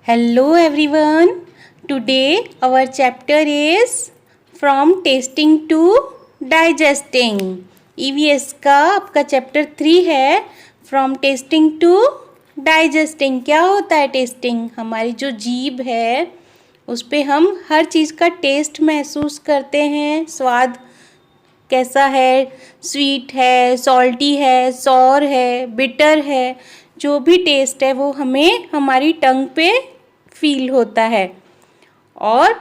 Hello everyone. Today our chapter is From Tasting to Digesting. EVS का आपका chapter 3 है From Tasting to Digesting. क्या होता है टेस्टिंग? हमारी जो जीभ है उस पे हम हर चीज़ का टेस्ट महसूस करते हैं. स्वाद कैसा है, स्वीट है, सॉल्टी है, सॉर है, बिटर है, जो भी टेस्ट है वो हमें हमारी टंग पे फील होता है. और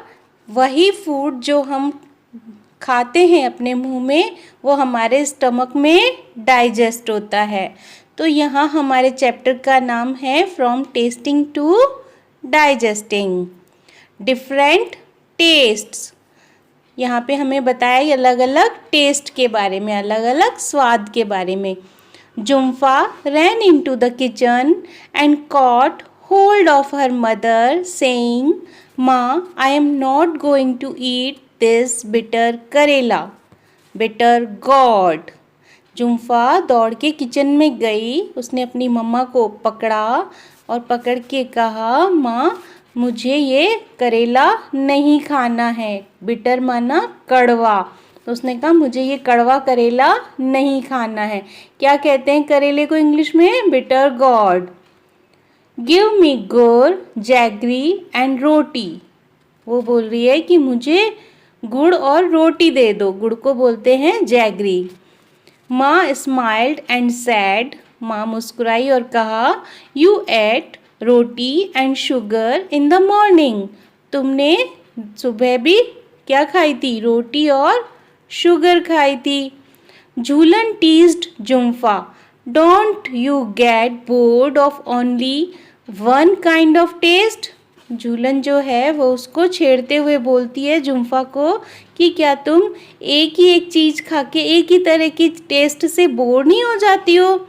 वही फूड जो हम खाते हैं अपने मुंह में वो हमारे स्टमक में डाइजेस्ट होता है. तो यहाँ हमारे चैप्टर का नाम है from tasting to digesting. Different tastes. यहाँ पे हमें बताया अलग अलग टेस्ट के बारे में, अलग अलग स्वाद के बारे में. Jumpa ran into the kitchen and caught hold of her mother, saying, "Ma, I am not going to eat this bitter करेला, bitter gourd." जुम्फा दौड़ के किचन में गई. उसने अपनी मम्मा को पकड़ा और पकड़ के कहा, माँ मुझे ये करेला नहीं खाना है. बिटर माना कड़वा. तो उसने कहा मुझे ये कड़वा करेला नहीं खाना है. क्या कहते हैं करेले को इंग्लिश में? Bitter gourd. गिव मी गुड़, जैगरी एंड रोटी. वो बोल रही है कि मुझे गुड़ और रोटी दे दो. गुड़ को बोलते हैं जैगरी. माँ स्माइल्ड एंड सैड. माँ मुस्कुराई और कहा, you ate roti and sugar in the morning. तुमने सुबह भी क्या खाई थी? रोटी और शुगर खाई थी. Jhulan teased Jumpha, don't you get bored of only one kind of taste. Jhulan जो है वो उसको छेड़ते हुए बोलती है जुम्फा को कि क्या तुम एक ही एक चीज़ खा के एक ही तरह की टेस्ट से बोर नहीं हो जाती हो.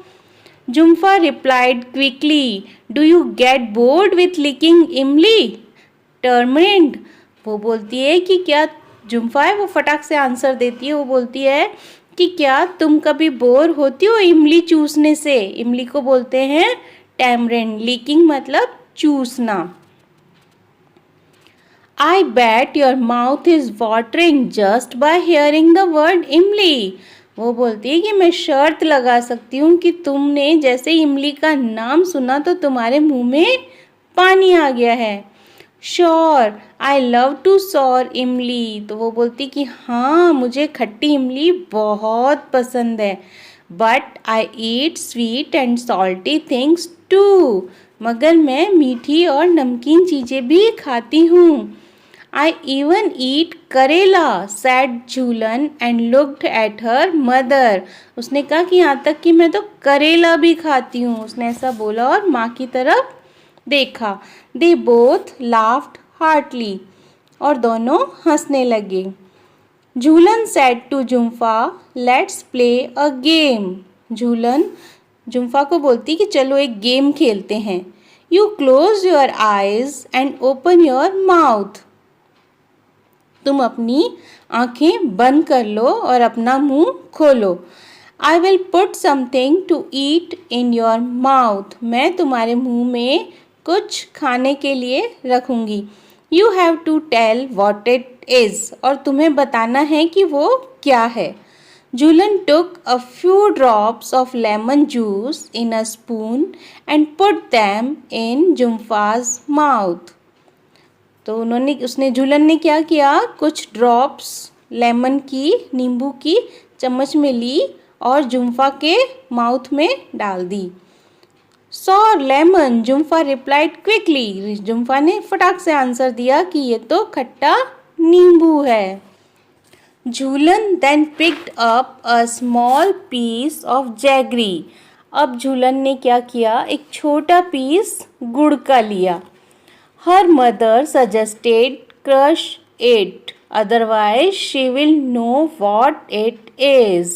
Jumpha replied quickly, do you get bored with licking imli tamarind. वो बोलती है कि क्या जुम्फा है वो फटाक से आंसर देती है. वो बोलती है कि क्या तुम कभी बोर होती हो इमली चूसने से. इमली को बोलते हैं टैमरिंड. लीकिंग मतलब चूसना. I bet your mouth is watering just by hearing the word imli. वो बोलती है कि मैं शर्त लगा सकती हूँ कि तुमने जैसे इमली का नाम सुना तो तुम्हारे मुंह में पानी आ गया है. Sure I love to sour imli. तो वो बोलती कि हाँ मुझे खट्टी इमली बहुत पसंद है. But I eat sweet and salty things too. मगर मैं मीठी और नमकीन चीज़ें भी खाती हूँ. I even eat करेला, said Jhulan and looked at her mother. उसने कहा कि यहाँ तक कि मैं तो करेला भी खाती हूँ. उसने ऐसा बोला और माँ की तरफ देखा. They both laughed heartily. और दोनों हंसने लगे. झूलन said to Jumpa, let's play a game. झूलन जुम्फा को बोलती कि चलो एक गेम खेलते हैं. You close your eyes and open your mouth. तुम अपनी आंखें बंद कर लो और अपना मुंह खोलो. I will put something to eat in your mouth. मैं तुम्हारे मुंह में कुछ खाने के लिए रखूंगी. You have to tell what it is. और तुम्हें बताना है कि वो क्या है. Jhulan took a few drops of lemon juice in a spoon and put them in Jumpha's mouth. तो उसने झूलन ने क्या किया, कुछ ड्रॉप्स लेमन की, नींबू की चम्मच में ली और जुम्फा के माउथ में डाल दी. Sour lemon, Jumpha replied quickly. Jumpha ने फटाक से आंसर दिया कि ये तो खट्टा नींबू है. Jhulan then picked up a small piece of jaggery. अब झूलन ने क्या किया, एक छोटा पीस गुड़ का लिया. Her mother suggested crush it, otherwise she will know what it is.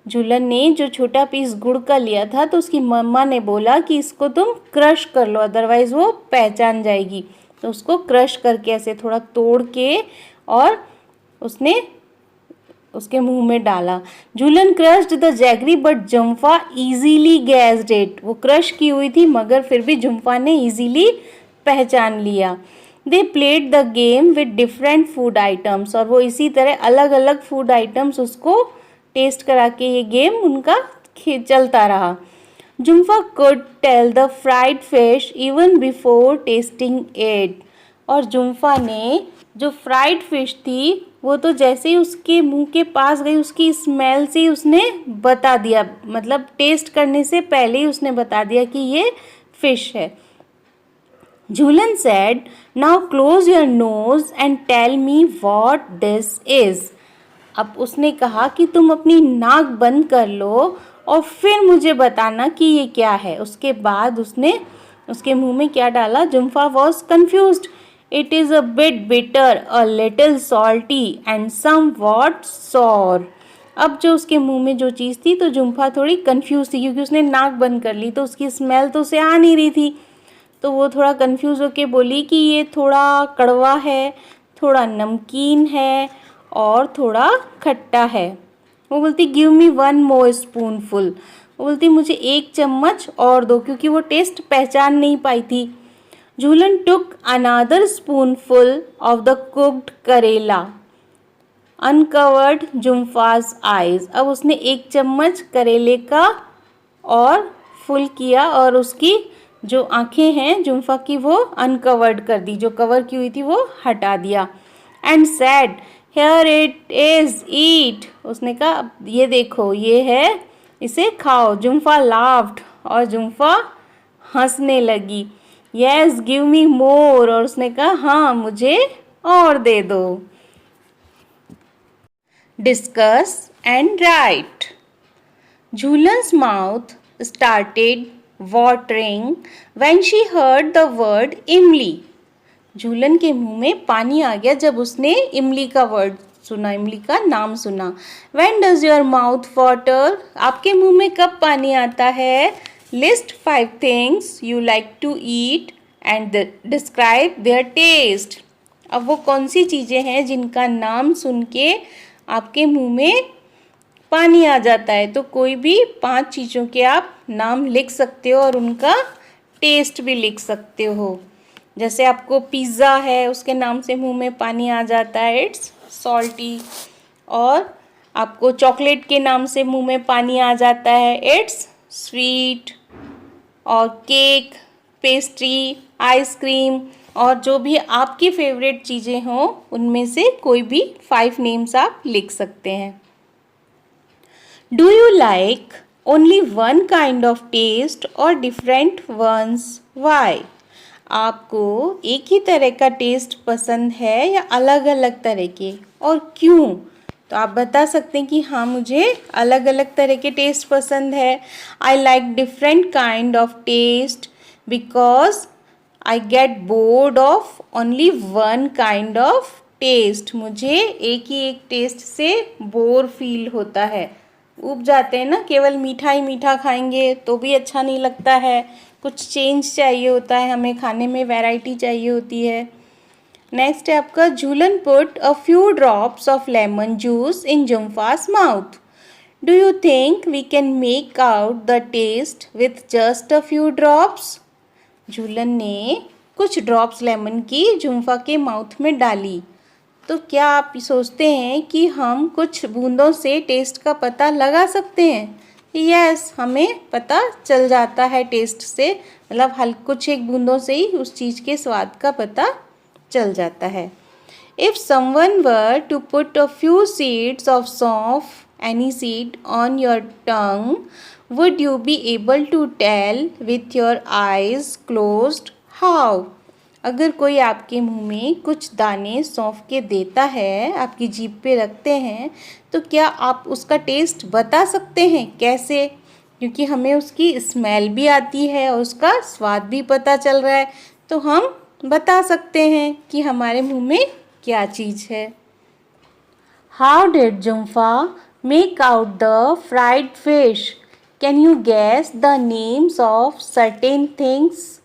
झूलन ने जो छोटा पीस गुड़ का लिया था तो उसकी मम्मा ने बोला कि इसको तुम क्रश कर लो, अदरवाइज वो पहचान जाएगी. तो उसको क्रश करके ऐसे थोड़ा तोड़ के और उसने उसके मुंह में डाला. Jhulan crushed the jaggery but Jumpha easily guessed it. वो क्रश की हुई थी मगर फिर भी जुम्फा ने इजीली पहचान लिया। They played the game with different food items, और वो इसी तरह अलग अलग फूड आइटम्स उसको टेस्ट करा के ये गेम उनका चलता रहा। Jumpha could tell the fried fish even before tasting it, और जुम्फा ने जो फ्राइड फिश थी वो तो जैसे ही उसके मुंह के पास गई उसकी स्मेल से ही उसने बता दिया, मतलब टेस्ट करने से पहले ही उसने बता दिया कि ये फिश है। झूलन said, now close your nose and tell me what this is. अब उसने कहा कि तुम अपनी नाक बंद कर लो और फिर मुझे बताना कि ये क्या है। उसके बाद उसने उसके मुंह में क्या डाला? Jumpha was confused. It is a bit bitter, a little salty and somewhat sour. अब जो उसके मुंह में जो चीज़ थी तो जुम्फा थोड़ी कन्फ्यूज थी, क्योंकि उसने नाक बंद कर ली तो उसकी स्मेल तो उसे आ नहीं रही थी। तो वो थोड़ा कंफ्यूज होके बोली कि ये थोड़ा कड़वा है, थोड़ा नमकीन है और थोड़ा खट्टा है। वो बोलती give me one more spoonful, वो बोलती मुझे एक चम्मच और दो, क्योंकि वो टेस्ट पहचान नहीं पाई थी। Jhulan took another spoonful of the cooked karela, uncovered Jumpha's eyes. अब उसने एक चम्मच करेले का और फुल किया और उसकी जो आंखें हैं जुम्फा की वो अनकवर्ड कर दी, जो कवर की हुई थी वो हटा दिया। And sad here it is eat, उसने कहा ये देखो ये है, इसे खाओ। जुम्फा लाफ्ड, और जुम्फा हंसने लगी। यस गिव मी मोर, और उसने कहा हाँ मुझे और दे दो। Discuss and right. Jhulan's mouth started watering when she heard the word इमली। झूलन के मुंह में पानी आ गया जब उसने इमली का वर्ड सुना, इमली का नाम सुना। When does your mouth water? आपके मुंह में कब पानी आता है? List 5 things you like to eat and describe their taste. अब वो कौन सी चीज़ें हैं जिनका नाम सुन के आपके मुंह में पानी आ जाता है? तो कोई भी 5 चीज़ों के आप नाम लिख सकते हो और उनका टेस्ट भी लिख सकते हो। जैसे आपको पिज़्ज़ा है, उसके नाम से मुंह में पानी आ जाता है, इट्स सॉल्टी। और आपको चॉकलेट के नाम से मुंह में पानी आ जाता है, इट्स स्वीट। और केक, पेस्ट्री, आइसक्रीम और जो भी आपकी फेवरेट चीज़ें हों उनमें से कोई भी 5 नेम्स आप लिख सकते हैं। Do you like only one kind of taste or different ones? Why? आपको एक ही तरह का टेस्ट पसंद है या अलग अलग तरह के, और क्यों? तो आप बता सकते हैं कि हाँ मुझे अलग अलग तरह के टेस्ट पसंद है। I like different kind of taste because I get bored of only one kind of taste. मुझे एक ही एक टेस्ट से बोर फील होता है, ऊब जाते हैं ना। केवल मीठा ही मीठा खाएंगे तो भी अच्छा नहीं लगता है, कुछ चेंज चाहिए होता है, हमें खाने में वैरायटी चाहिए होती है। नेक्स्ट है आपका Jhulan put a few drops of lemon juice in Jumpha's mouth. Do you think we can make out the taste with just a few drops? Jhulan ने कुछ ड्रॉप्स लेमन की जुम्फा के माउथ में डाली, तो क्या आप सोचते हैं कि हम कुछ बूंदों से टेस्ट का पता लगा सकते हैं? यस, हमें पता चल जाता है टेस्ट से, मतलब कुछ एक बूंदों से ही उस चीज़ के स्वाद का पता चल जाता है। If someone were to put a few seeds of saunf, any seed, on your tongue, would you be able to tell with your eyes closed how? अगर कोई आपके मुंह में कुछ दाने सौंफ के देता है, आपकी जीभ पे रखते हैं, तो क्या आप उसका टेस्ट बता सकते हैं? कैसे? क्योंकि हमें उसकी स्मेल भी आती है और उसका स्वाद भी पता चल रहा है, तो हम बता सकते हैं कि हमारे मुंह में क्या चीज़ है। How did Jumpha make out the fried fish? Can you guess the names of certain things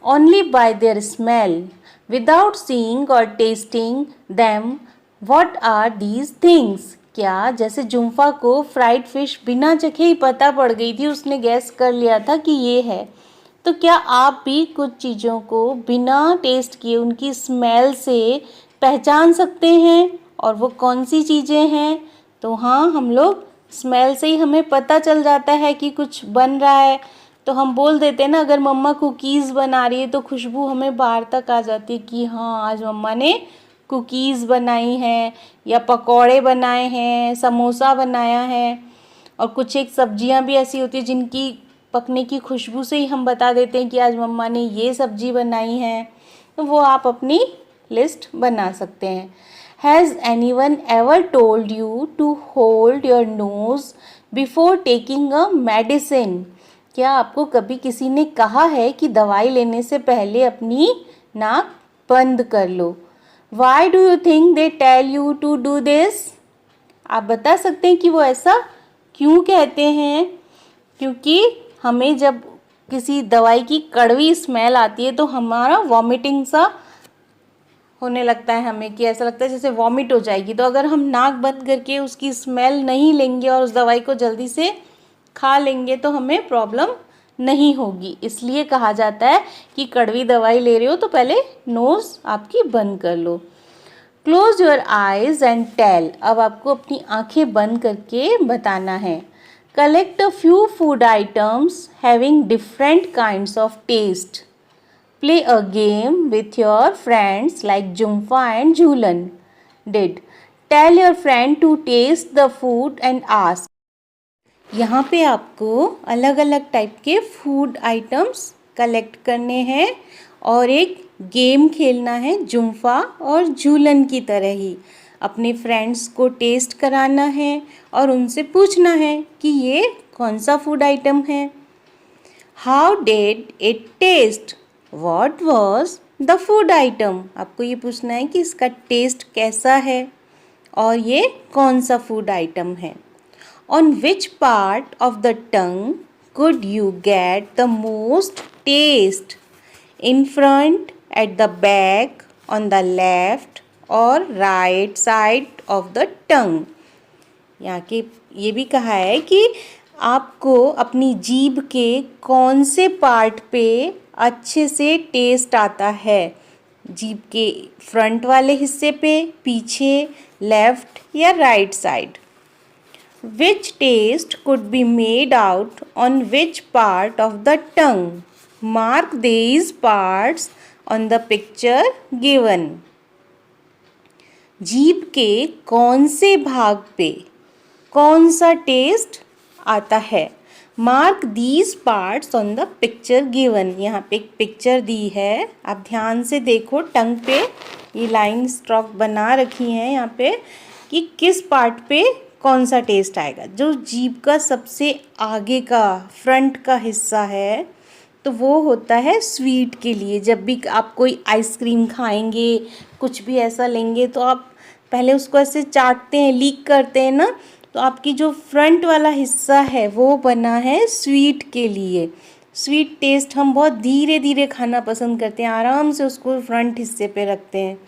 only by their smell without seeing or tasting them? What are these things? क्या जैसे जुम्फा को फ्राइड फिश बिना चखे ही पता पड़ गई थी, उसने गैस कर लिया था कि ये है, तो क्या आप भी कुछ चीज़ों को बिना टेस्ट किए उनकी स्मेल से पहचान सकते हैं, और वो कौन सी चीज़ें हैं? तो हाँ, हम लोग स्मेल से ही हमें पता चल जाता है कि कुछ बन रहा है। तो हम बोल देते हैं ना, अगर मम्मा कुकीज़ बना रही है तो खुशबू हमें बाहर तक आ जाती है कि हाँ, आज मम्मा ने कुकीज़ बनाई हैं, या पकौड़े बनाए हैं, समोसा बनाया है। और कुछ एक सब्जियां भी ऐसी होती है जिनकी पकने की खुशबू से ही हम बता देते हैं कि आज मम्मा ने ये सब्जी बनाई है। तो वो आप अपनी लिस्ट बना सकते हैं। Has anyone ever told you to hold your nose before taking a medicine? क्या आपको कभी किसी ने कहा है कि दवाई लेने से पहले अपनी नाक बंद कर लो? Why do you think they tell you to do this? आप बता सकते हैं कि वो ऐसा क्यों कहते हैं? क्योंकि हमें जब किसी दवाई की कड़वी स्मेल आती है तो हमारा वॉमिटिंग सा होने लगता है, हमें कि ऐसा लगता है जैसे वॉमिट हो जाएगी। तो अगर हम नाक बंद करके उसकी स्मेल नहीं लेंगे और उस दवाई को जल्दी से खा लेंगे तो हमें प्रॉब्लम नहीं होगी। इसलिए कहा जाता है कि कड़वी दवाई ले रहे हो तो पहले नोज़ आपकी बंद कर लो। Close your eyes and tell. अब आपको अपनी आंखें बंद करके बताना है। Collect a few food items having different kinds of taste. Play a game with your friends like Jumpha and Jhulan did. Tell your friend to taste the food and ask. यहाँ पे आपको अलग अलग टाइप के फूड आइटम्स कलेक्ट करने हैं और एक गेम खेलना है जुम्फा और झूलन की तरह ही। अपने फ्रेंड्स को टेस्ट कराना है और उनसे पूछना है कि ये कौन सा फूड आइटम है। How did it taste? What was the food item? आपको ये पूछना है कि इसका टेस्ट कैसा है और ये कौन सा फूड आइटम है। On which part of the tongue could you get the most taste? In front, at the back, on the left or right side of the tongue? यहाँ के ये भी कहा है कि आपको अपनी जीभ के कौन से पार्ट पे अच्छे से टेस्ट आता है। जीभ के फ्रंट वाले हिस्से पे, पीछे, लेफ्ट या right side. Which taste could be made out on which part of the tongue? Mark these parts on the picture given. जीभ के कौन से भाग पे कौन सा टेस्ट आता है? Mark these parts on the picture given. यहाँ पे एक पिक्चर दी है, आप ध्यान से देखो। टंग पे ये लाइन स्ट्रोक बना रखी है यहाँ पे कि किस पार्ट पे कौन सा टेस्ट आएगा। जो जीभ का सबसे आगे का फ्रंट का हिस्सा है तो वो होता है स्वीट के लिए। जब भी आप कोई आइसक्रीम खाएंगे, कुछ भी ऐसा लेंगे तो आप पहले उसको ऐसे चाटते हैं, लीक करते हैं ना, तो आपकी जो फ्रंट वाला हिस्सा है वो बना है स्वीट के लिए। स्वीट टेस्ट हम बहुत धीरे धीरे खाना पसंद करते हैं, आराम से उसको फ्रंट हिस्से पे रखते हैं।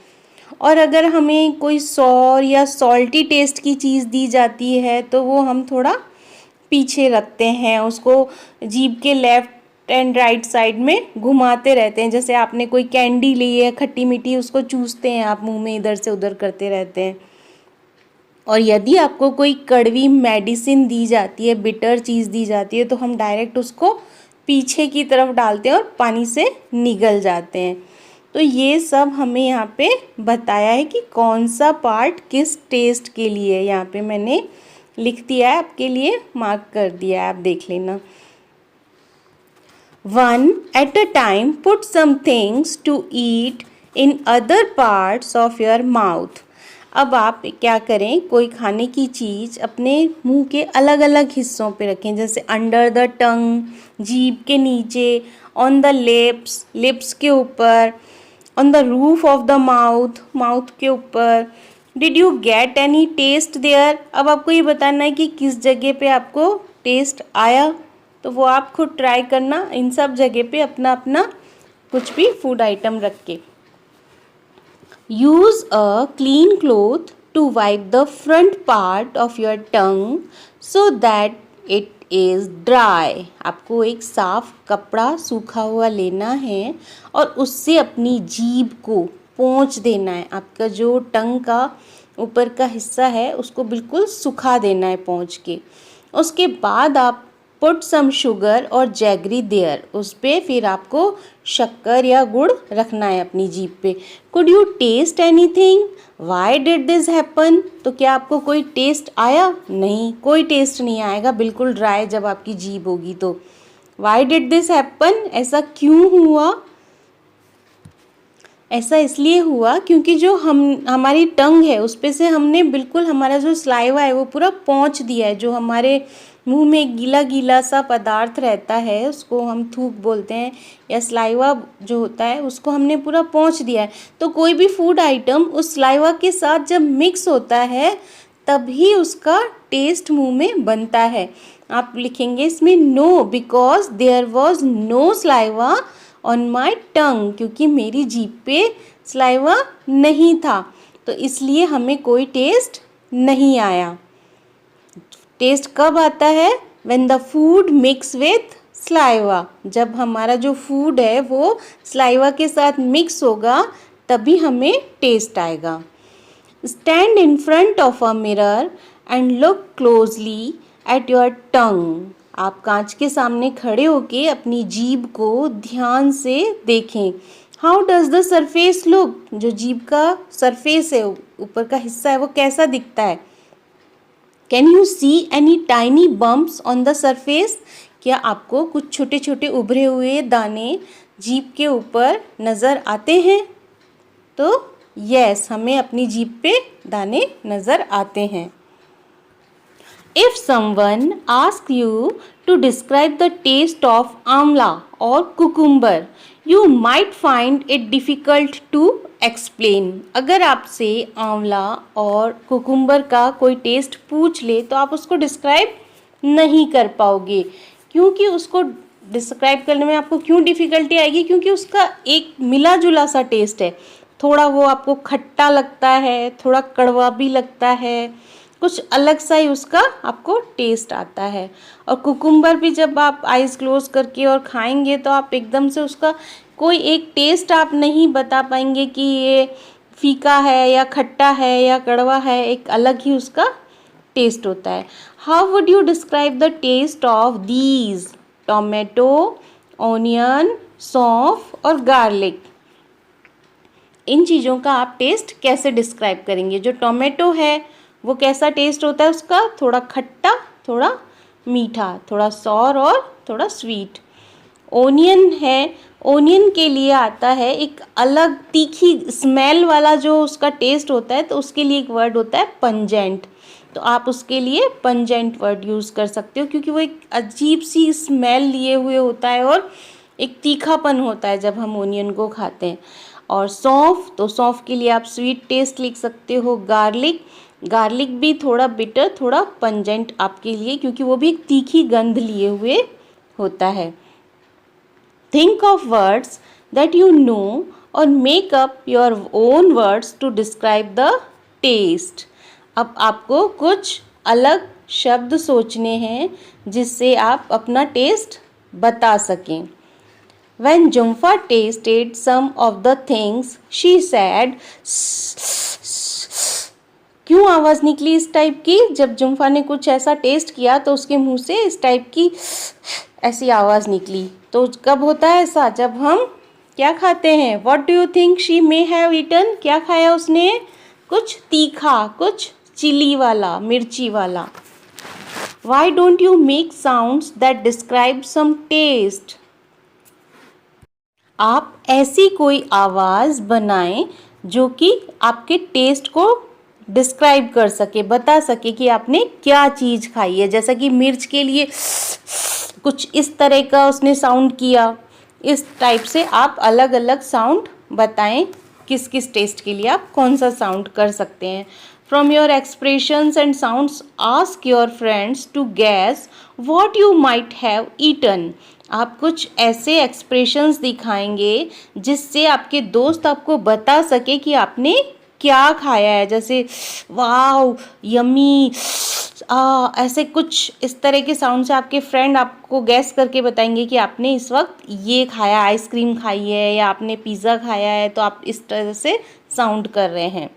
और अगर हमें कोई सॉर या सॉल्टी टेस्ट की चीज़ दी जाती है तो वो हम थोड़ा पीछे रखते हैं, उसको जीभ के लेफ़्ट एंड राइट साइड में घुमाते रहते हैं। जैसे आपने कोई कैंडी ली है खट्टी मीठी, उसको चूसते हैं आप मुंह में, इधर से उधर करते रहते हैं। और यदि आपको कोई कड़वी मेडिसिन दी जाती है, बिटर चीज़ दी जाती है, तो हम डायरेक्ट उसको पीछे की तरफ डालते हैं और पानी से निगल जाते हैं। तो ये सब हमें यहाँ पे बताया है कि कौन सा पार्ट किस टेस्ट के लिए। यहाँ पे मैंने लिख दिया है, आपके लिए मार्क कर दिया है, आप देख लेना। 1 at a time put some things to eat in other parts of your mouth. अब आप क्या करें, कोई खाने की चीज़ अपने मुंह के अलग अलग हिस्सों पे रखें, जैसे अंडर द टंग, जीभ के नीचे, ऑन द लिप्स, लिप्स के ऊपर, on the roof of the mouth, mouth के ऊपर। Did you get any taste there? अब आपको ये बताना है कि किस जगह पे आपको टेस्ट आया, तो वो आप खुद ट्राई करना इन सब जगह पे अपना अपना कुछ भी फूड आइटम रख के। Use a clean cloth to wipe the front part of your tongue so that it is dry. आपको एक साफ कपड़ा सूखा हुआ लेना है और उससे अपनी जीभ को पोंछ देना है। आपका जो टंग का ऊपर का हिस्सा है उसको बिल्कुल सुखा देना है पोंछ के। उसके बाद आप पुट सम शुगर और जैगरी देयर, उस पर फिर आपको शक्कर या गुड़ रखना है अपनी जीभ पे। Could you taste anything? Why did this happen? तो क्या आपको कोई टेस्ट आया? नहीं, कोई टेस्ट नहीं आएगा, बिल्कुल ड्राई जब आपकी जीभ होगी तो। Y did this happen? ऐसा क्यों हुआ? ऐसा इसलिए हुआ क्योंकि जो हमारी टंग है उस पे से हमने बिल्कुल हमारा जो स्लाइवा है वो पूरा पोंछ दिया है। जो हमारे मुंह में गीला गीला सा पदार्थ रहता है उसको हम थूक बोलते हैं, या स्लाइवा जो होता है उसको हमने पूरा पोंछ दिया है। तो कोई भी फूड आइटम उस स्लाइवा के साथ जब मिक्स होता है तभी उसका टेस्ट मुंह में बनता है। आप लिखेंगे इसमें no, because there was no saliva on my tongue, क्योंकि मेरी जीभ पे स्लाइवा नहीं था तो इसलिए हमें कोई टेस्ट नहीं आया। टेस्ट कब आता है? When the food mix with saliva, जब हमारा जो फूड है वो स्लाइवा के साथ मिक्स होगा तभी हमें टेस्ट आएगा। Stand in front of a mirror and look closely at your tongue. आप कांच के सामने खड़े होके अपनी जीभ को ध्यान से देखें। How does the surface look? जो जीभ का सरफेस है, ऊपर का हिस्सा है, वो कैसा दिखता है? Can you see any tiny bumps on the surface? क्या आपको कुछ छोटे छोटे उभरे हुए दाने जीभ के ऊपर नज़र आते हैं? तो यस, हमें अपनी जीभ पे दाने नज़र आते हैं। If someone asks you to describe the taste of amla or cucumber, you might find it difficult to explain. अगर आपसे आंवला और कुकुम्बर का कोई टेस्ट पूछ ले तो आप उसको डिस्क्राइब नहीं कर पाओगे। क्योंकि उसको डिस्क्राइब करने में आपको क्यों डिफ़िकल्टी आएगी? क्योंकि उसका एक मिला जुला सा टेस्ट है। थोड़ा वो आपको खट्टा लगता है, थोड़ा कड़वा भी लगता है, कुछ अलग सा ही उसका आपको टेस्ट आता है। और कुकुम्बर भी जब आप आइज़ क्लोज करके और खाएंगे तो आप एकदम से उसका कोई एक टेस्ट आप नहीं बता पाएंगे कि ये फीका है या खट्टा है या कड़वा है, एक अलग ही उसका टेस्ट होता है। How would you describe the taste of these? Tomato, onion, सौंफ और गार्लिक, इन चीज़ों का आप टेस्ट कैसे डिस्क्राइब करेंगे? जो टोमेटो है वो कैसा टेस्ट होता है उसका? थोड़ा खट्टा, थोड़ा मीठा, थोड़ा सॉर और थोड़ा स्वीट। ओनियन है, ओनियन के लिए आता है एक अलग तीखी स्मेल वाला जो उसका टेस्ट होता है, तो उसके लिए एक वर्ड होता है पंजेंट। तो आप उसके लिए पंजेंट वर्ड यूज़ कर सकते हो क्योंकि वो एक अजीब सी स्मेल लिए हुए होता है और एक तीखापन होता है जब हम ओनियन को खाते हैं। और सौंफ, तो सौंफ के लिए आप स्वीट टेस्ट लिख सकते हो। गार्लिक, गार्लिक भी थोड़ा बिटर, थोड़ा पंजेंट आपके लिए, क्योंकि वो भी एक तीखी गंध लिए हुए होता है। Think of words that you know और make up your own words to describe the taste. अब आपको कुछ अलग शब्द सोचने हैं जिससे आप अपना टेस्ट बता सकें। When Jhumpa tasted some of the things, she said, क्यों आवाज़ निकली इस टाइप की? जब जुम्फा ने कुछ ऐसा टेस्ट किया तो उसके मुंह से इस टाइप की ऐसी आवाज़ निकली। तो कब होता है ऐसा? जब हम क्या खाते हैं? What do you think she may have eaten? क्या खाया उसने? कुछ तीखा, कुछ चिली वाला, मिर्ची वाला। Why don't you make sounds that describe some taste? आप ऐसी कोई आवाज़ बनाएं जो कि आपके टेस्ट को डिस्क्राइब कर सके, बता सके कि आपने क्या चीज़ खाई है। जैसा कि मिर्च के लिए कुछ इस तरह का उसने साउंड किया, इस टाइप से आप अलग अलग साउंड बताएं किस किस टेस्ट के लिए आप कौन सा साउंड कर सकते हैं। From your expressions and sounds ask your friends to guess what you might have eaten. आप कुछ ऐसे एक्सप्रेशंस दिखाएंगे जिससे आपके दोस्त आपको बता सके कि आपने क्या खाया है, जैसे वाओ यमी, ऐसे कुछ इस तरह के साउंड से आपके फ्रेंड आपको गैस करके बताएंगे कि आपने इस वक्त ये खाया, आइसक्रीम खाई है या आपने पिज़्ज़ा खाया है, तो आप इस तरह से साउंड कर रहे हैं।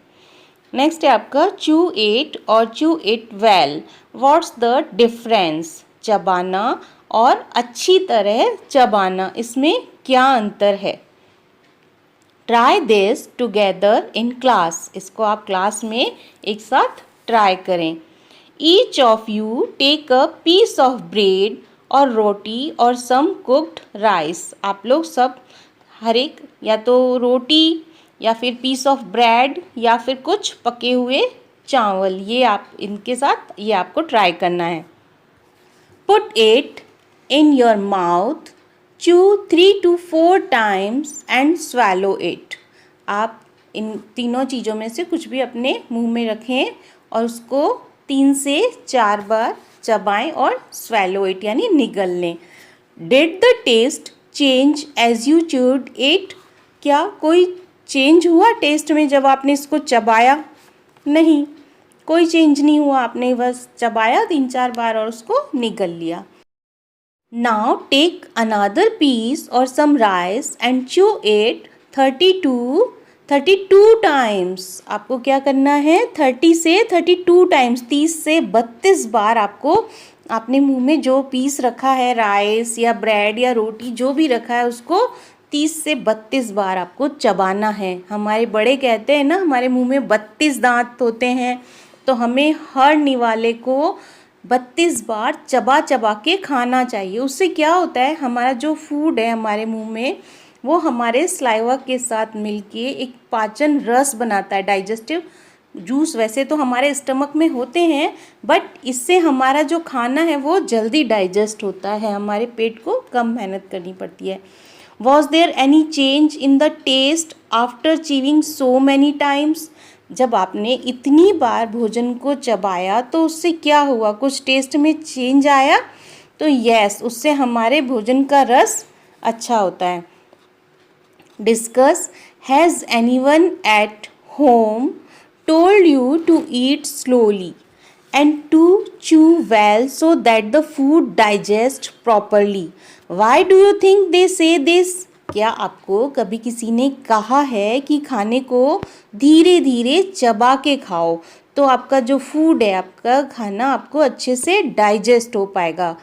नेक्स्ट है आपका च्यू इट और chew it well, what's the difference? चबाना और अच्छी तरह चबाना, इसमें क्या अंतर है? Try this together in class, इसको आप क्लास में एक साथ ट्राई करें। Each of you take a piece of bread और रोटी और सम कुक्ड राइस, आप लोग सब हर एक या तो रोटी या फिर पीस ऑफ ब्रेड या फिर कुछ पके हुए चावल, ये आप इनके साथ ये आपको ट्राई करना है। Put it in your mouth, chew 3 to 4 times and swallow it, आप इन तीनों चीज़ों में से कुछ भी अपने मुंह में रखें और उसको 3 से 4 बार चबाएं और swallow it यानी निगल लें। Did the taste change as you chewed it? क्या कोई चेंज हुआ टेस्ट में जब आपने इसको चबाया? नहीं, कोई चेंज नहीं हुआ, आपने बस चबाया 3-4 बार और उसको निगल लिया। Now take another piece or some rice and chew it 32 times, आपको क्या करना है 30 से 32 टाइम्स, 30 से 32 बार आपको आपने मुंह में जो पीस रखा है राइस या ब्रेड या रोटी जो भी रखा है उसको 30 से 32 बार आपको चबाना है। हमारे बड़े कहते हैं ना हमारे मुंह में 32 दांत होते हैं, तो हमें हर निवाले को 32 बार चबा चबा के खाना चाहिए। उससे क्या होता है, हमारा जो फूड है हमारे मुंह में वो हमारे स्लाइवा के साथ मिलके एक पाचन रस बनाता है, डाइजेस्टिव जूस। वैसे तो हमारे स्टमक में होते हैं बट इससे हमारा जो खाना है वो जल्दी डाइजेस्ट होता है, हमारे पेट को कम मेहनत करनी पड़ती है। Was there any change in the taste after chewing so many times? जब आपने इतनी बार भोजन को चबाया तो उससे क्या हुआ, कुछ टेस्ट में चेंज आया? तो यस, उससे हमारे भोजन का रस अच्छा होता है। Discuss, has anyone at home told you to eat slowly and to chew well so that the food digest properly? Why do you think they say this? क्या आपको कभी किसी ने कहा है कि खाने को धीरे धीरे चबा के खाओ तो आपका जो फूड है, आपका खाना आपको अच्छे से डाइजेस्ट हो पाएगा?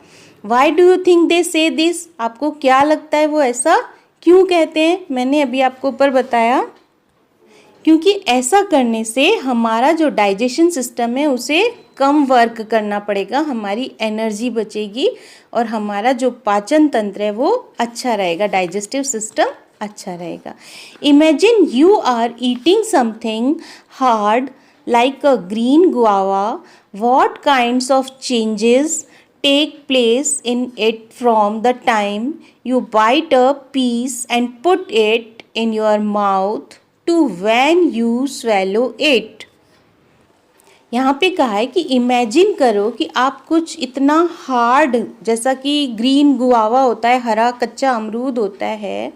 Why do you think they say this? आपको क्या लगता है वो ऐसा क्यों कहते हैं? मैंने अभी आपको ऊपर बताया, क्योंकि ऐसा करने से हमारा जो डाइजेशन सिस्टम है उसे कम वर्क करना पड़ेगा, हमारी एनर्जी बचेगी और हमारा जो पाचन तंत्र है वो अच्छा रहेगा, डाइजेस्टिव सिस्टम अच्छा रहेगा। Imagine you are eating something hard like a green guava, what kinds of changes take place in it from the time you bite a piece and put it in your mouth to when you swallow it? यहाँ पे कहा है कि imagine करो कि आप कुछ इतना हार्ड, जैसा कि ग्रीन गुआवा होता है, हरा कच्चा अमरूद होता है,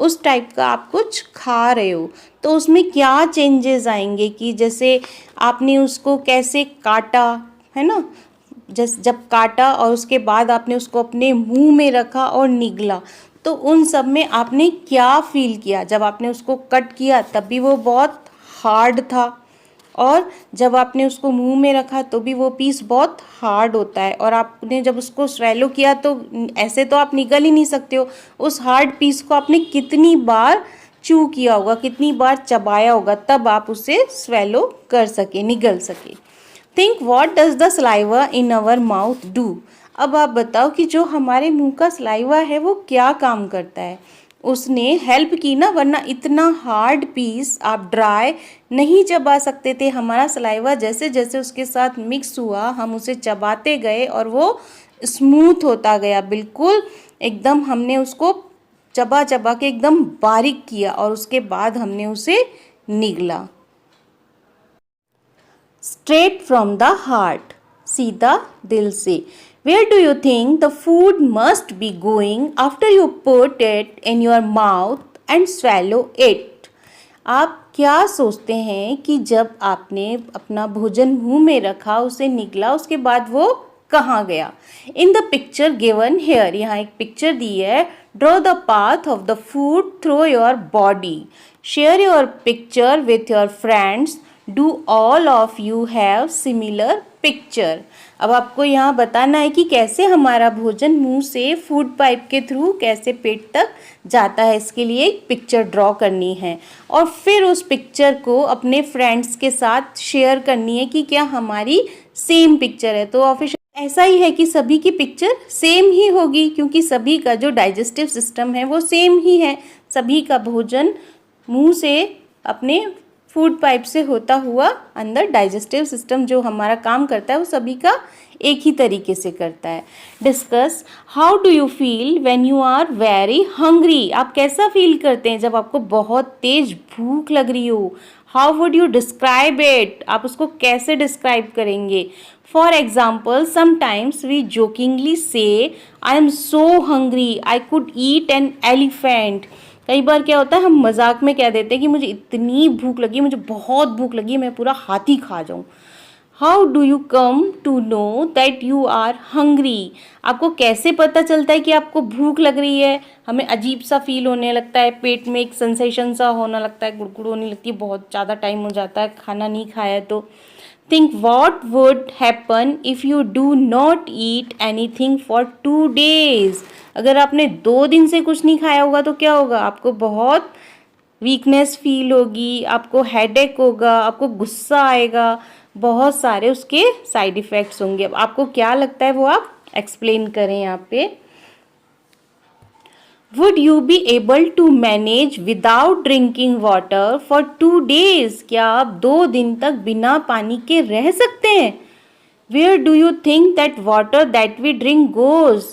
उस टाइप का आप कुछ खा रहे हो, तो उसमें क्या चेंजेस आएंगे कि जैसे आपने उसको कैसे काटा है ना, जब काटा और उसके बाद आपने उसको अपने मुंह में रखा और निगला, तो उन सब में आपने क्या फील किया? जब आपने उसको कट किया तब भी वो बहुत हार्ड था और जब आपने उसको मुंह में रखा तो भी वो पीस बहुत हार्ड होता है, और आपने जब उसको स्वेलो किया तो ऐसे तो आप निगल ही नहीं सकते हो, उस हार्ड पीस को आपने कितनी बार चू किया होगा, कितनी बार चबाया होगा, तब आप उसे स्वेलो कर सके, निगल सके। Think what does the saliva in our mouth do? अब आप बताओ कि जो हमारे मुंह का सलाइवा है वो क्या काम करता है? उसने हेल्प की ना, वरना इतना हार्ड पीस आप ड्राई नहीं चबा सकते थे। हमारा सलाइवा जैसे जैसे उसके साथ मिक्स हुआ, हम उसे चबाते गए और वो स्मूथ होता गया, बिल्कुल एकदम हमने उसको चबा चबा के एकदम बारीक किया और उसके बाद हमने उसे निगला। स्ट्रेट फ्रॉम द हार्ट, सीधा दिल से। Where do you think the food must be going after you put it in your mouth and swallow it? आप क्या सोचते हैं कि जब आपने अपना भोजन मुंह में रखा, उसे निगला, उसके बाद वो कहाँ गया? In the picture given here, यहाँ एक पिक्चर दी है। Draw the path of the food through your body. Share your picture with your friends. Do all of you have similar picture. अब आपको यहाँ बताना है कि कैसे हमारा भोजन मुंह से फूड पाइप के थ्रू कैसे पेट तक जाता है। इसके लिए एक पिक्चर ड्रॉ करनी है और फिर उस पिक्चर को अपने फ्रेंड्स के साथ शेयर करनी है कि क्या हमारी सेम पिक्चर है। तो ऑफिशियल ऐसा ही है कि सभी की पिक्चर सेम ही होगी, क्योंकि सभी का जो डाइजेस्टिव सिस्टम है वो सेम ही है। सभी का भोजन मुंह से अपने फूड पाइप से होता हुआ अंदर डाइजेस्टिव सिस्टम जो हमारा काम करता है वो सभी का एक ही तरीके से करता है। Discuss how do you feel when you are very hungry. आप कैसा फील करते हैं जब आपको बहुत तेज भूख लग रही हो? How would you describe it. आप उसको कैसे डिस्क्राइब करेंगे? For example, sometimes we jokingly say I am so hungry I could eat an elephant. कई बार क्या होता है, हम मजाक में कह देते हैं कि मुझे इतनी भूख लगी, मुझे बहुत भूख लगी, मैं पूरा हाथी खा जाऊं। How do you come to know that you are hungry. आपको कैसे पता चलता है कि आपको भूख लग रही है? हमें अजीब सा फील होने लगता है, पेट में एक सेंसेशन सा होने लगता है, गुड़गुड़ होने लगती है, बहुत ज़्यादा टाइम हो जाता है खाना नहीं खाया तो। Think what would happen if you do not eat anything for 2 days। अगर आपने 2 दिन से कुछ नहीं खाया होगा तो क्या होगा? आपको बहुत वीकनेस फील होगी, आपको हेडेक होगा, आपको गुस्सा आएगा, बहुत सारे उसके साइड इफ़ेक्ट्स होंगे। अब आपको क्या लगता है वो आप एक्सप्लेन करें यहाँ पे। Would you be able to manage without drinking water for 2 days। क्या आप 2 दिन तक बिना पानी के रह सकते हैं? Where do you think that water that we drink goes.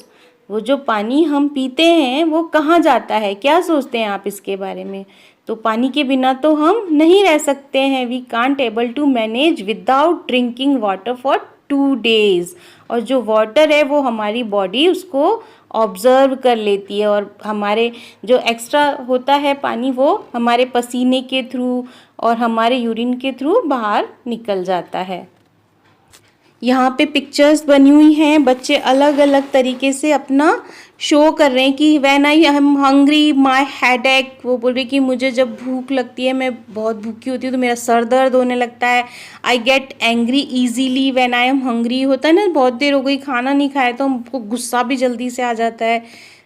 वो जो पानी हम पीते हैं वो कहाँ जाता है? क्या सोचते हैं आप इसके बारे में? तो पानी के बिना तो हम नहीं रह सकते हैं। We can't able to manage without drinking water for 2 days। और जो वाटर है वो हमारी बॉडी उसको ऑब्जर्व कर लेती है और हमारे जो एक्स्ट्रा होता है पानी वो हमारे पसीने के थ्रू और हमारे यूरिन के थ्रू बाहर निकल जाता है। यहाँ पे पिक्चर्स बनी हुई हैं, बच्चे अलग अलग तरीके से अपना शो कर रहे हैं कि when I am hungry my headache. वो बोल रही कि मुझे जब भूख लगती है, मैं बहुत भूखी होती हूँ तो मेरा सर दर्द होने लगता है। I get angry easily when I am hungry. होता है ना, बहुत देर हो गई खाना नहीं खाया तो हमको गुस्सा भी जल्दी से आ जाता है।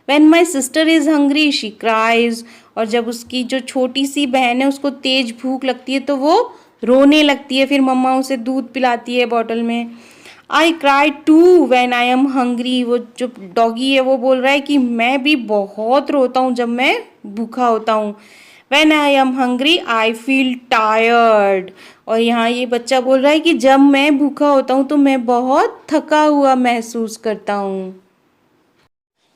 When my sister is hungry she cries. और जब उसकी जो छोटी सी बहन है उसको तेज भूख लगती है तो वो रोने लगती है, फिर मम्मा उसे दूध पिलाती है बॉटल में। I cry too when I am hungry. वो जो डॉगी है वो बोल रहा है कि मैं भी बहुत रोता हूँ जब मैं भूखा होता हूँ। When I am hungry I feel tired. और यहाँ ये बच्चा बोल रहा है कि जब मैं भूखा होता हूँ तो मैं बहुत थका हुआ महसूस करता हूँ।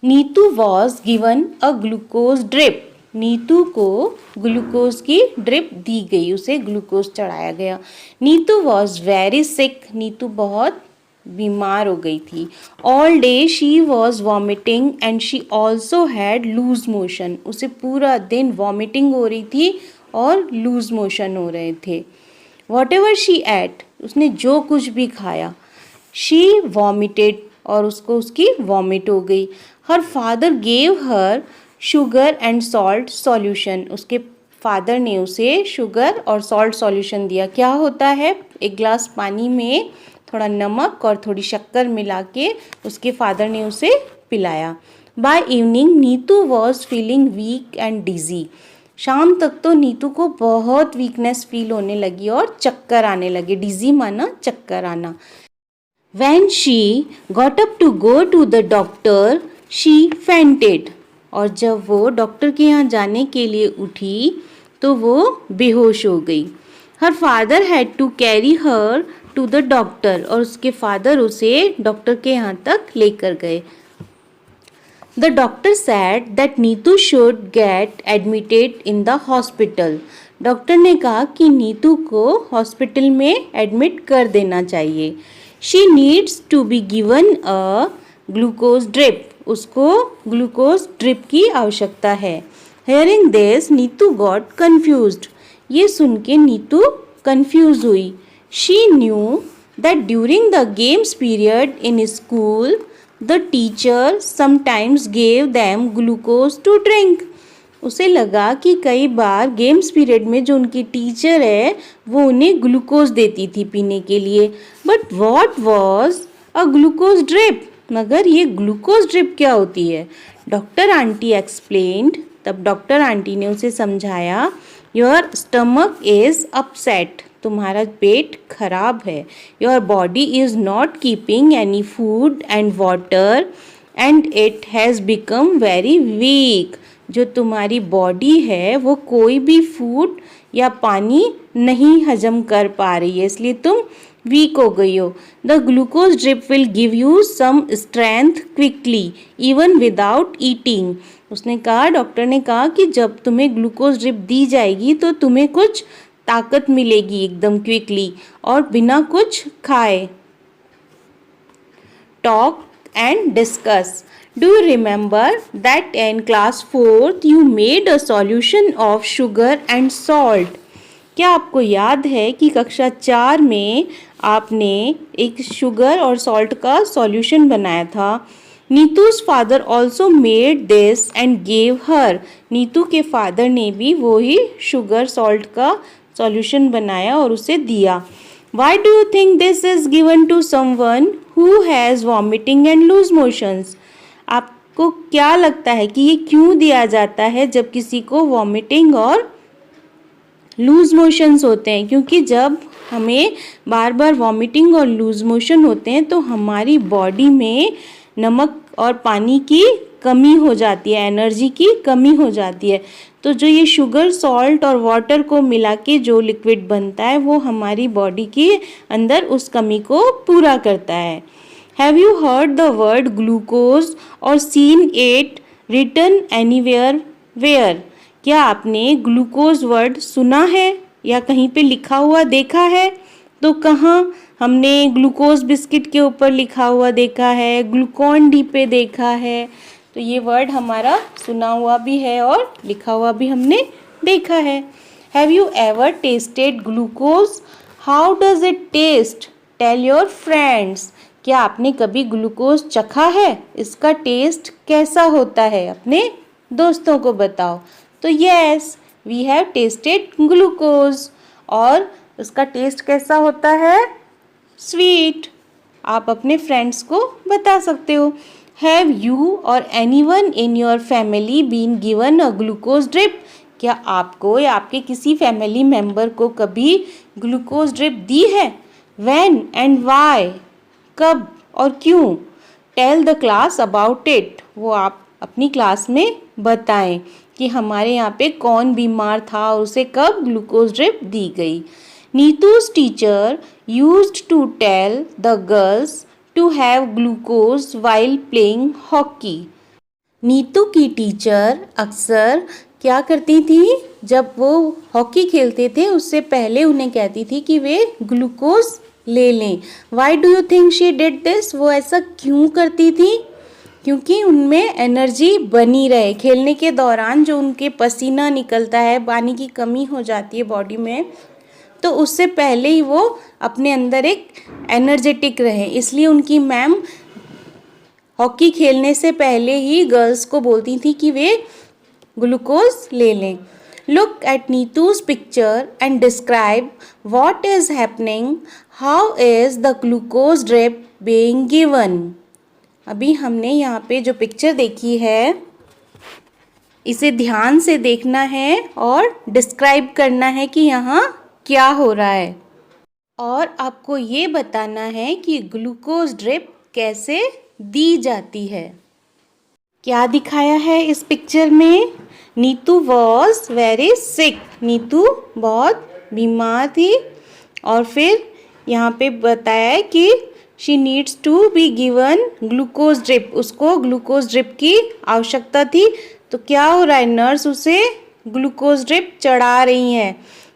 Neetu was given a glucose drip. Neetu को ग्लूकोज की ड्रिप दी गई, उसे ग्लूकोज चढ़ाया गया। Neetu was very sick. Neetu बहुत बीमार हो गई थी। All day she was vomiting and she also had loose motion. उसे पूरा दिन वॉमिटिंग हो रही थी और लूज मोशन हो रहे थे। वॉट एवर शी एट, उसने जो कुछ भी खाया, शी वॉमिटेड, और उसको उसकी वॉमिट हो गई। Her father gave her sugar and salt solution. उसके फादर ने उसे शुगर और सॉल्ट सॉल्यूशन दिया। क्या होता है, एक ग्लास पानी में थोड़ा नमक और थोड़ी शक्कर मिला के उसके फादर ने उसे पिलाया। By evening Neetu was feeling weak and dizzy. शाम तक तो नीतू को बहुत वीकनेस फील होने लगी और चक्कर आने लगे। डिजी माना चक्कर आना। When she got up to go to the doctor, she fainted। और जब वो डॉक्टर के यहाँ जाने के लिए उठी तो वो बेहोश हो गई। Her father had to carry her to the doctor। और उसके फादर उसे डॉक्टर के यहाँ तक लेकर गए। The doctor said that Neetu should get admitted in the hospital। Doctor ने कहा कि नीतू को हॉस्पिटल में एडमिट कर देना चाहिए। She needs to be given a glucose drip। उसको ग्लूकोज ड्रिप की आवश्यकता है। Hearing this, Neetu got confused. ये सुन के नीतू confused हुई. She knew that during the games period in school, the teacher sometimes gave them glucose to drink. उसे लगा कि कई बार गेम्स पीरियड में जो उनकी टीचर है वो उन्हें ग्लूकोज देती थी पीने के लिए. But what was a glucose drip? मगर ये ग्लूकोज ड्रिप क्या होती है? Doctor aunty explained. तब डॉक्टर आंटी ने उसे समझाया, योर स्टमक इज अपसेट. तुम्हारा पेट खराब है. Your body is not keeping any food and water and it has become very weak. जो तुम्हारी बॉडी है वो कोई भी फूड या पानी नहीं हजम कर पा रही है, इसलिए तुम वीक हो गई हो. The glucose drip will give you some strength quickly even without eating. उसने कहा, डॉक्टर ने कहा कि जब तुम्हें ग्लूकोज ड्रिप दी जाएगी तो तुम्हें कुछ ताकत मिलेगी एकदम क्विकली और बिना कुछ खाए. Talk and discuss. Do you remember that in class 4th you made a solution of sugar and salt? क्या आपको याद है कि कक्षा 4 में आपने एक शुगर और सॉल्ट का सॉल्यूशन बनाया था? नीतू's father also made this and gave her. Neetu के फादर ने भी वही शुगर सॉल्ट का सॉल्यूशन बनाया और उसे दिया. Why do you think this is given to someone who has vomiting and loose motions? आपको क्या लगता है कि ये क्यों दिया जाता है जब किसी को वॉमिटिंग और लूज मोशंस होते हैं? क्योंकि जब हमें बार बार वॉमिटिंग और लूज मोशन होते हैं तो हमारी बॉडी में नमक और पानी की कमी हो जाती है, एनर्जी की कमी हो जाती है. तो जो ये शुगर, सॉल्ट और वाटर को मिला के जो लिक्विड बनता है वो हमारी बॉडी के अंदर उस कमी को पूरा करता है. Have you heard the word glucose or seen it written anywhere? Where? क्या आपने ग्लूकोज वर्ड सुना है या कहीं पे लिखा हुआ देखा है? तो कहाँ? हमने ग्लूकोज बिस्किट के ऊपर लिखा हुआ देखा है, ग्लूकॉन डी पे देखा है. तो ये वर्ड हमारा सुना हुआ भी है और लिखा हुआ भी हमने देखा है. Have you ever tasted glucose? How does it taste? Tell your friends. क्या आपने कभी ग्लूकोज चखा है? इसका टेस्ट कैसा होता है? अपने दोस्तों को बताओ. तो yes, we have tested glucose. और उसका टेस्ट कैसा होता है? स्वीट. आप अपने फ्रेंड्स को बता सकते हो. Have you or anyone in your family been given a glucose drip? क्या आपको या आपके किसी फैमिली मेम्बर को कभी ग्लूकोज ड्रिप दी है? When and why? कब और क्यों? Tell the class about it. वो आप अपनी क्लास में बताएं कि हमारे यहाँ पे कौन बीमार था और उसे कब ग्लूकोज ड्रिप दी गई. Neetu's teacher used to tell the girls to have glucose while playing hockey. Neetu की टीचर अक्सर क्या करती थी? जब वो हॉकी खेलते थे उससे पहले उन्हें कहती थी कि वे ग्लूकोज ले लें. Why do you think she did this? वो ऐसा क्यों करती थी? क्योंकि उनमें एनर्जी बनी रहे. खेलने के दौरान जो उनके पसीना निकलता है, पानी की कमी हो जाती है बॉडी में, तो उससे पहले ही वो अपने अंदर एक एनर्जेटिक रहे. इसलिए उनकी मैम हॉकी खेलने से पहले ही गर्ल्स को बोलती थी कि वे ग्लूकोज ले लें. Look at Neetu's picture and describe what is happening. How is the glucose drip being given? अभी हमने यहाँ पे जो पिक्चर देखी है इसे ध्यान से देखना है और डिस्क्राइब करना है कि यहाँ क्या हो रहा है. और आपको ये बताना है कि ग्लूकोज ड्रिप कैसे दी जाती है. क्या दिखाया है इस पिक्चर में? Neetu was very sick. Neetu बहुत बीमार थी. और फिर यहाँ पे बताया है कि she needs to be given glucose drip. उसको ग्लूकोज ड्रिप की आवश्यकता थी. तो क्या हो रहा है? नर्स उसे ग्लूकोज ड्रिप चढ़ा रही हैं.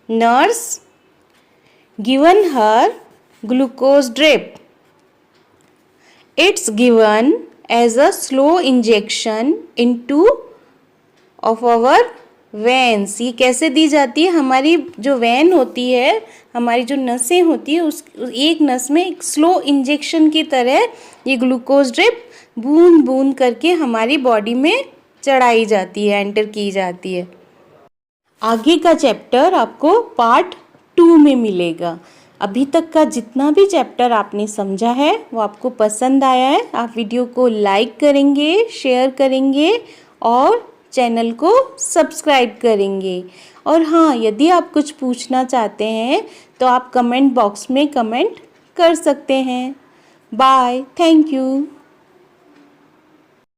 Nurse given her glucose drip. It's given as a slow injection into of our veins. ये कैसे दी जाती है? हमारी जो वेन होती है, हमारी जो नसें होती है, उस एक नस में एक स्लो इंजेक्शन की तरह ये ग्लूकोज ड्रिप बूंद बूंद करके हमारी बॉडी में चढ़ाई जाती है, एंटर की जाती है। आगे का चैप्टर आपको पार्ट 2 में मिलेगा। अभी तक का जितना भी चैप्टर आपने समझा है वो आपको पसंद आया है, आप वीडियो को लाइक करेंगे, शेयर करेंगे और चैनल को सब्सक्राइब करेंगे। और हाँ, यदि आप कुछ पूछना चाहते हैं तो आप कमेंट बॉक्स में कमेंट कर सकते हैं। Bye, thank you.